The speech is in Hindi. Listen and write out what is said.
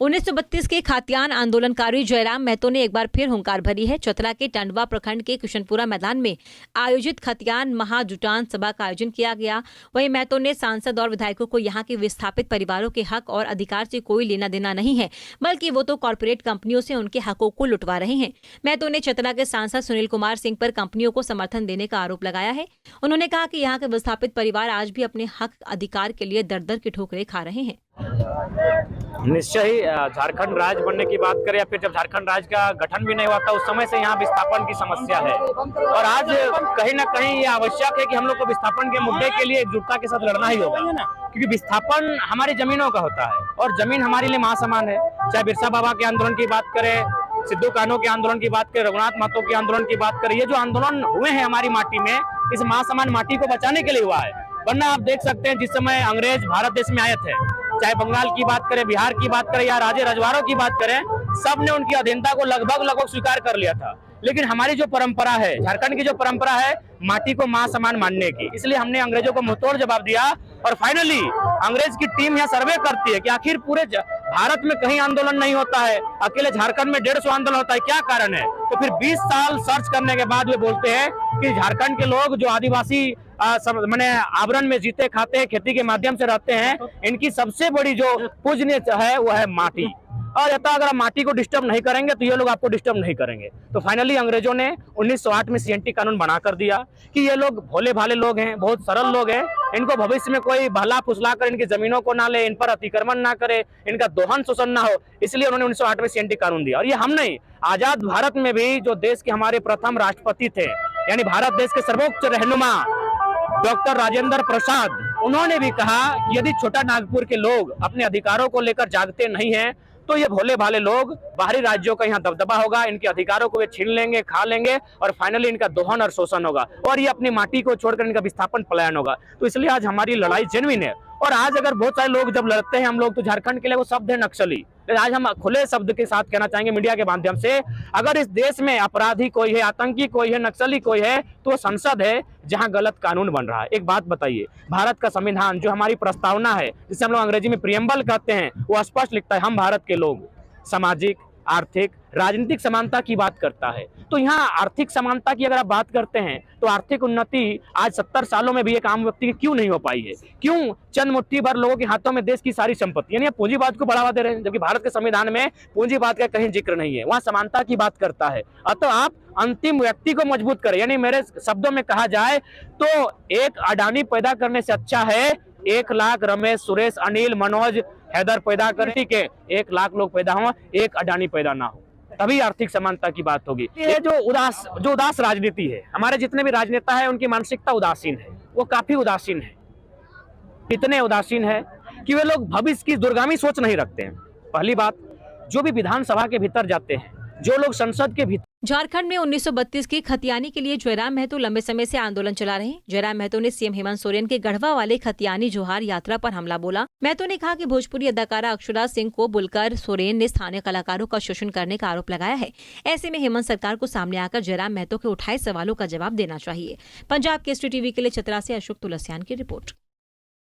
1932 के खातियान आंदोलनकारी जयराम महतो ने एक बार फिर हुंकार भरी है। चतरा के टंडवा प्रखंड के किशनपुरा मैदान में आयोजित खतियान महाजुटान सभा का आयोजन किया गया। वहीं महतो ने सांसद और विधायकों को यहां के विस्थापित परिवारों के हक और अधिकार से कोई लेना देना नहीं है, बल्कि वो तो कॉर्पोरेट कंपनियों से उनके हकों को लुटवा रहे हैं। महतो ने चतरा के सांसद सुनील कुमार सिंह पर कंपनियों को समर्थन देने का आरोप लगाया है। उन्होंने कहा कि यहाँ के विस्थापित परिवार आज भी अपने हक अधिकार के लिए दर दर की ठोकरें खा रहे हैं। निश्चय ही झारखंड राज्य बनने की बात करें या फिर जब झारखंड राज्य का गठन भी नहीं हुआ था उस समय से यहाँ विस्थापन की समस्या है और आज कहीं ना कहीं ये आवश्यक है कि हम लोग को विस्थापन के मुद्दे के लिए एकजुटता के साथ लड़ना ही होगा, क्योंकि विस्थापन हमारी जमीनों का होता है और जमीन हमारे लिए महासमान है। चाहे बिरसा बाबा के आंदोलन की बात करें, सिद्धू कान्हू के आंदोलन की बात करें, रघुनाथ महतो के आंदोलन की बात करें, ये जो आंदोलन हुए हैं हमारी माटी में, इस महासमान माटी को बचाने के लिए हुआ है। वरना आप देख सकते हैं जिस समय अंग्रेज भारत देश में आए थे, चाहे बंगाल की बात करें, बिहार की बात करें या राजे रजवाड़ों की बात करें, सब ने उनकी अधीनता को लगभग स्वीकार कर लिया था। लेकिन हमारी जो परंपरा है, झारखंड की जो परंपरा है माटी को मां समान मानने की, इसलिए हमने अंग्रेजों को मुंहतोड़ जवाब दिया और फाइनली अंग्रेज की टीम यहाँ सर्वे करती है कि आखिर पूरे भारत में कहीं आंदोलन नहीं होता है, अकेले झारखंड में 150 आंदोलन होता है, क्या कारण है? तो फिर 20 साल सर्च करने के बाद वे बोलते हैं कि झारखंड के लोग जो आदिवासी मैंने आवरण में जीते खाते खेती के माध्यम से रहते हैं, इनकी सबसे बड़ी जो पूजनीय है वो है माटी। और यथा अगर आप माटी को डिस्टर्ब नहीं करेंगे तो ये लोग आपको डिस्टर्ब नहीं करेंगे। तो फाइनली अंग्रेजों ने 1908 में सीएनटी कानून बना कर दिया कि ये लोग भोले भाले लोग हैं, बहुत सरल लोग हैं, इनको भविष्य में कोई भला फुसला कर इनकी जमीनों को ना ले, इन पर अतिक्रमण ना करे, इनका दोहन शोषण ना हो, इसलिए उन्होंने 1908 में सीएनटी कानून दिया। और ये हम नहीं, आजाद भारत में भी जो देश के हमारे प्रथम राष्ट्रपति थे, यानी भारत देश के सर्वोच्च रहनुमा डॉक्टर राजेंद्र प्रसाद, उन्होंने भी कहा कि यदि छोटा नागपुर के लोग अपने अधिकारों को लेकर जागते नहीं हैं तो ये भोले भाले लोग बाहरी राज्यों का यहाँ दबदबा होगा, इनके अधिकारों को वे छीन लेंगे, खा लेंगे और फाइनली इनका दोहन और शोषण होगा और ये अपनी माटी को छोड़कर इनका विस्थापन पलायन होगा। तो इसलिए आज हमारी लड़ाई जेन्युइन है। और आज अगर बहुत सारे लोग जब लड़ते हैं हम लोग, तो झारखंड के लिए वो शब्द है नक्सली। आज हम खुले शब्द के साथ कहना चाहेंगे मीडिया के माध्यम से, अगर इस देश में अपराधी कोई है, आतंकी कोई है, नक्सली कोई है, तो संसद है जहां गलत कानून बन रहा है। एक बात बताइए, भारत का संविधान जो हमारी प्रस्तावना है, जिसे हम लोग अंग्रेजी में प्रियम्बल कहते हैं, वो स्पष्ट लिखता है हम भारत के लोग सामाजिक, आर्थिक, राजनीतिक समानता की बात करता है। तो यहाँ आर्थिक समानता की अगर आप बात करते हैं तो आर्थिक उन्नति आज 70 सालों में भी एक आम व्यक्ति की क्यों नहीं हो पाई है? क्यों चंद मुट्ठी भर लोगों के हाथों में देश की सारी संपत्ति, यानी पूंजीवाद को बढ़ावा दे रहे हैं, जबकि भारत के संविधान में पूंजीवाद का कहीं जिक्र नहीं है, वहां समानता की बात करता है। अतः आप अंतिम व्यक्ति को मजबूत करें, यानी मेरे शब्दों में कहा जाए तो एक अडानी पैदा करने से अच्छा है 1 लाख रमेश, सुरेश, अनिल, मनोज, हैदर पैदा करने के 1 लाख लोग पैदा हो, एक अडानी पैदा ना हो, तभी आर्थिक समानता की बात होगी। ये जो उदास राजनीति है, हमारे जितने भी राजनेता है उनकी मानसिकता उदासीन है, वो काफी उदासीन है। इतने उदासीन है कि वे लोग भविष्य की दूरगामी सोच नहीं रखते हैं। पहली बात, जो भी विधानसभा के भीतर जाते हैं, जो लोग संसद के भीतर। झारखंड में 1932 की खतियानी के लिए जयराम महतो लंबे समय से आंदोलन चला रहे हैं। जयराम महतो ने सीएम हेमंत सोरेन के गढ़वा वाले खतियानी जोहार यात्रा पर हमला बोला। महतो ने कहा कि भोजपुरी अदाकारा अक्षरा सिंह को बुलकर सोरेन ने स्थानीय कलाकारों का शोषण करने का आरोप लगाया है। ऐसे में हेमंत सरकार को सामने आकर जयराम महतो के उठाए सवालों का जवाब देना चाहिए। पंजाब केसरी टीवी के लिए चतरा से अशोक तुलसियान की रिपोर्ट।